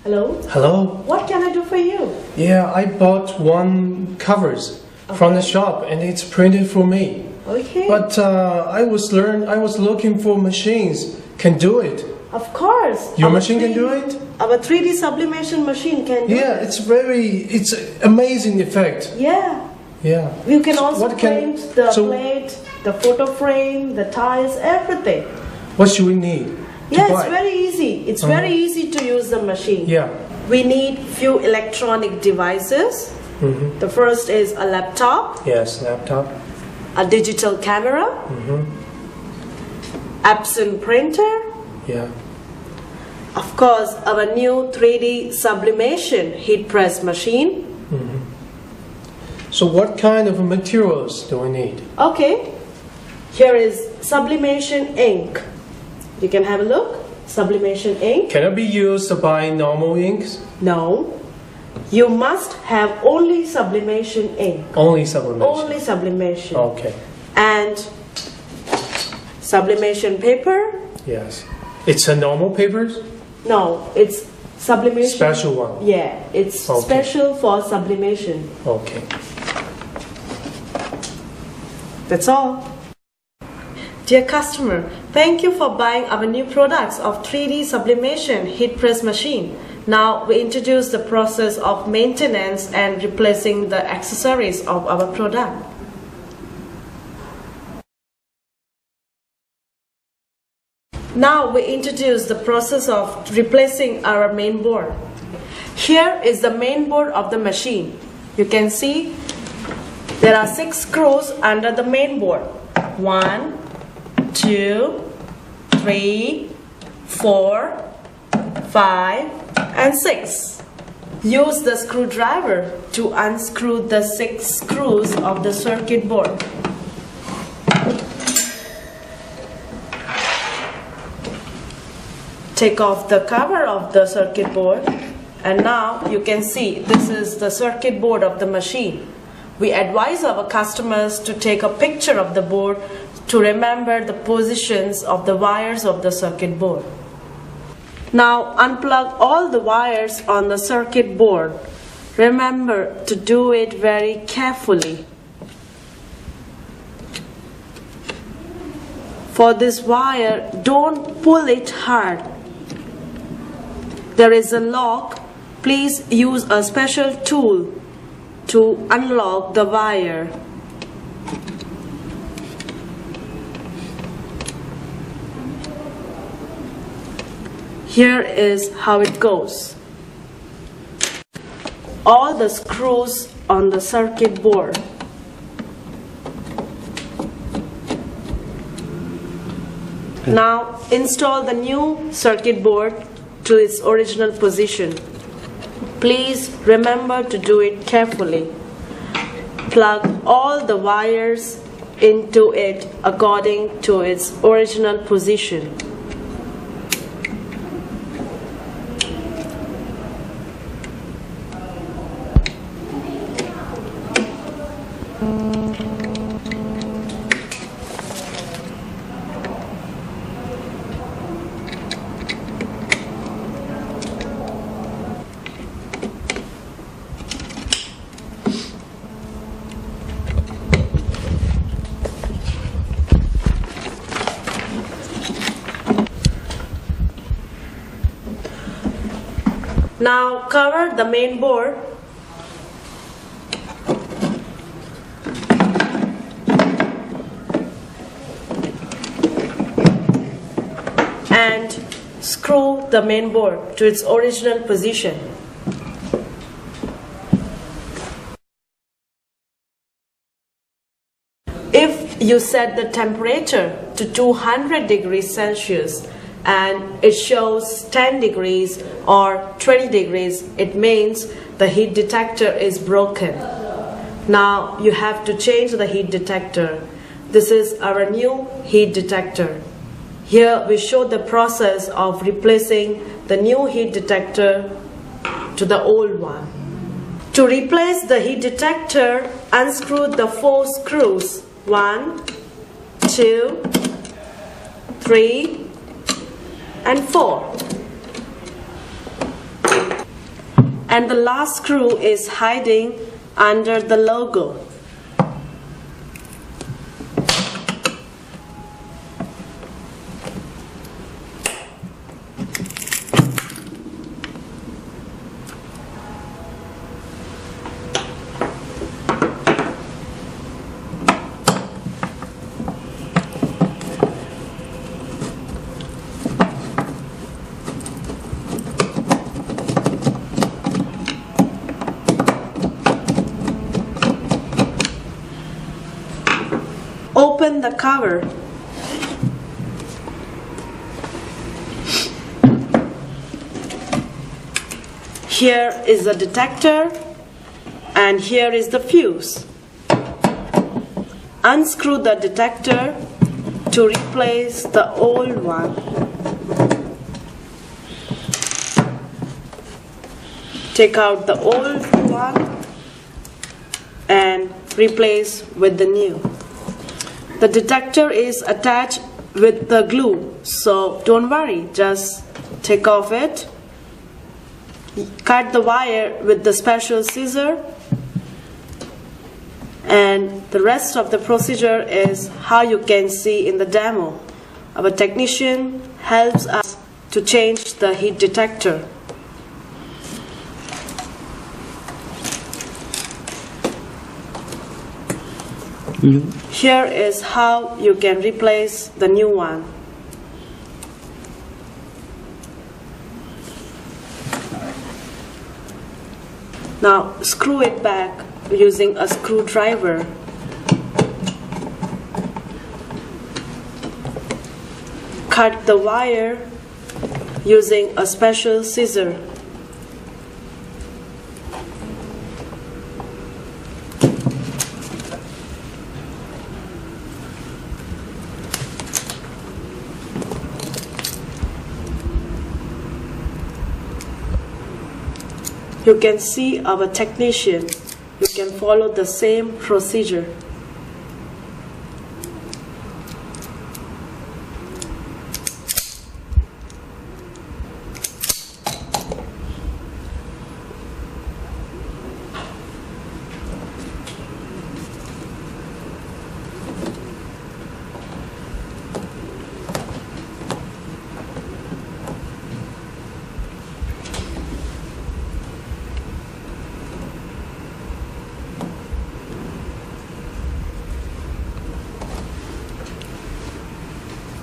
Hello? Hello? What can I do for you? Yeah, I bought one covers from the shop and it's printed for me. Okay. But I was looking for machines can do it. Of course. Your machine can do it? Our 3D sublimation machine can do it. Yeah, it's amazing effect. Yeah. Yeah. You can also paint the plate, the photo frame, the tiles, everything. What should we need? Yeah, it's very easy. It's very easy to use the machine. Yeah. We need few electronic devices. The first is a laptop. Yes, laptop. A digital camera. Epson printer. Yeah. Of course, our new 3D sublimation heat press machine. So what kind of materials do we need? Okay, here is sublimation ink. You can have a look. Sublimation ink. Can it be used by normal inks? No. You must have only sublimation ink. Only sublimation? Only sublimation. Okay. And sublimation paper? Yes. It's a normal papers? No, it's sublimation. Special one? Yeah, it's special for sublimation. Okay. That's all. Dear customer, thank you for buying our new products of 3D sublimation heat press machine. Now we introduce the process of maintenance and replacing the accessories of our product. Now we introduce the process of replacing our main board. Here is the main board of the machine. You can see there are 6 screws under the main board. 1, 2, 3, 4, 5, and 6. Use the screwdriver to unscrew the 6 screws of the circuit board. Take off the cover of the circuit board, and now you can see this is the circuit board of the machine. We advise our customers to take a picture of the board to remember the positions of the wires of the circuit board. Now unplug all the wires on the circuit board. Remember to do it very carefully. For this wire, don't pull it hard. There is a lock. Please use a special tool to unlock the wire. Here is how it goes. All the screws on the circuit board. Now install the new circuit board to its original position. Please remember to do it carefully. Plug all the wires into it according to its original position. Now cover the main board . And screw the main board to its original position. If you set the temperature to 200 degrees Celsius and it shows 10 degrees or 20 degrees, it means the heat detector is broken. Now you have to change the heat detector. This is our new heat detector. Here we show the process of replacing the new heat detector to the old one. To replace the heat detector, unscrew the 4 screws. 1, 2, 3, and 4. And the last screw is hiding under the logo. Open the cover. Here is the detector and here is the fuse. Unscrew the detector to replace the old one. Take out the old one and replace with the new. The detector is attached with the glue, so don't worry, just take off it. Cut the wire with the special scissor, and the rest of the procedure is how you can see in the demo. Our technician helps us to change the heat detector. Here is how you can replace the new one. Now screw it back using a screwdriver. Cut the wire using a special scissor. You can see our technician. You can follow the same procedure.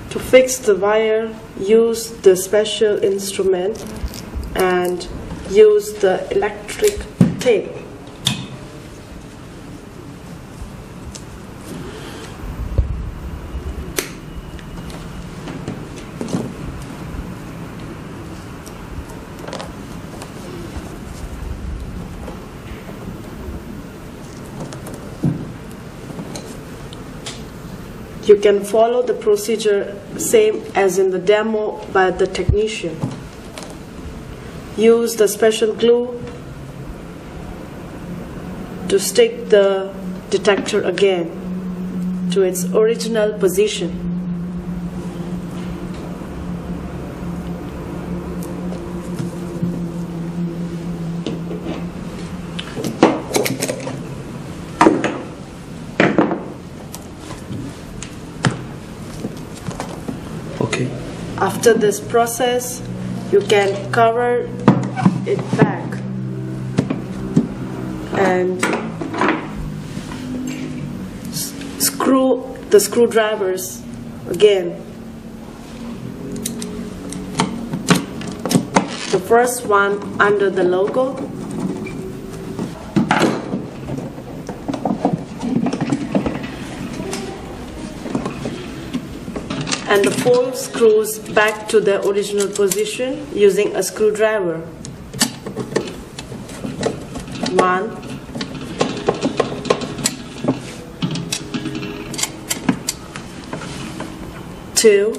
To fix the wire, use the special instrument and use the electric tape. You can follow the procedure same as in the demo by the technician. Use the special glue to stick the detector again to its original position. Okay. After this process, you can cover it back and screw the screwdrivers again. The first one under the logo, and the 4 screws back to their original position using a screwdriver. 1, 2,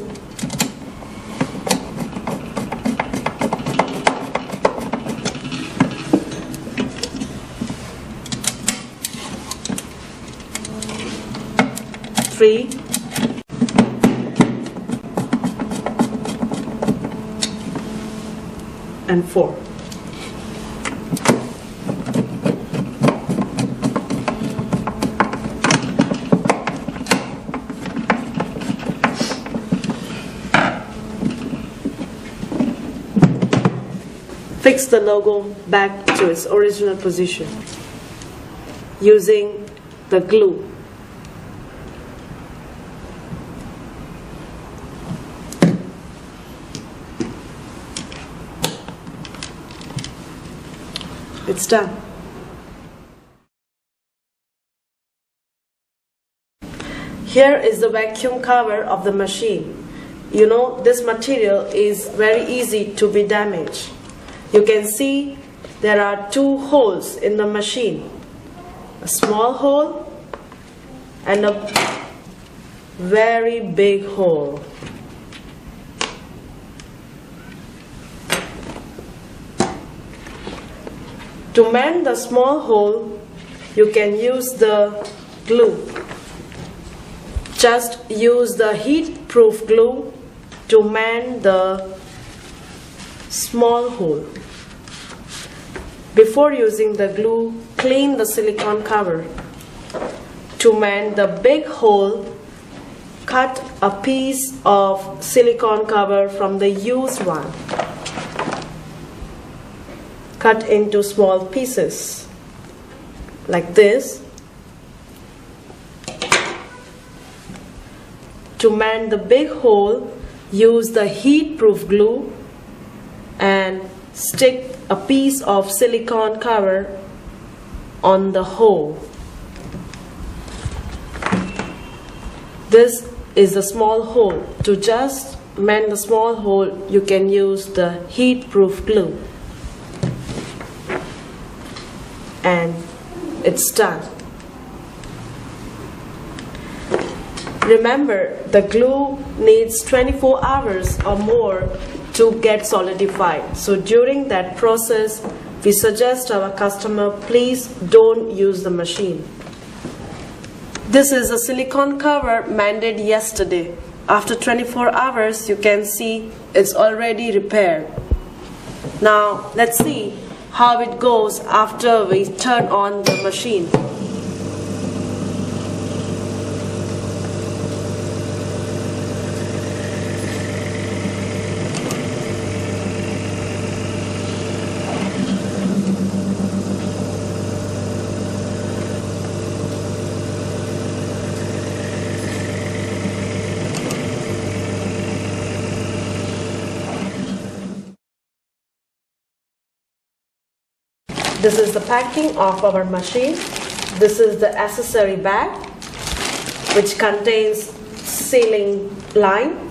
3, and 4. fix the logo back to its original position using the glue. It's done. Here is the vacuum cover of the machine. You know, this material is very easy to be damaged. You can see there are two holes in the machine. A small hole and a very big hole. To mend the small hole, you can use the glue. Just use the heat-proof glue to mend the small hole. Before using the glue, clean the silicone cover. To mend the big hole, cut a piece of silicone cover from the used one. Cut into small pieces like this. To mend the big hole, use the heat-proof glue and stick a piece of silicone cover on the hole. This is a small hole. To just mend the small hole, you can use the heat-proof glue. And it's done. Remember, the glue needs 24 hours or more to get solidified. So during that process, we suggest our customer, please don't use the machine. This is a silicone cover mended yesterday. After 24 hours, you can see it's already repaired. Now, let's see how it goes after we turn on the machine. This is the packing of our machine. This is the accessory bag which contains sealing line.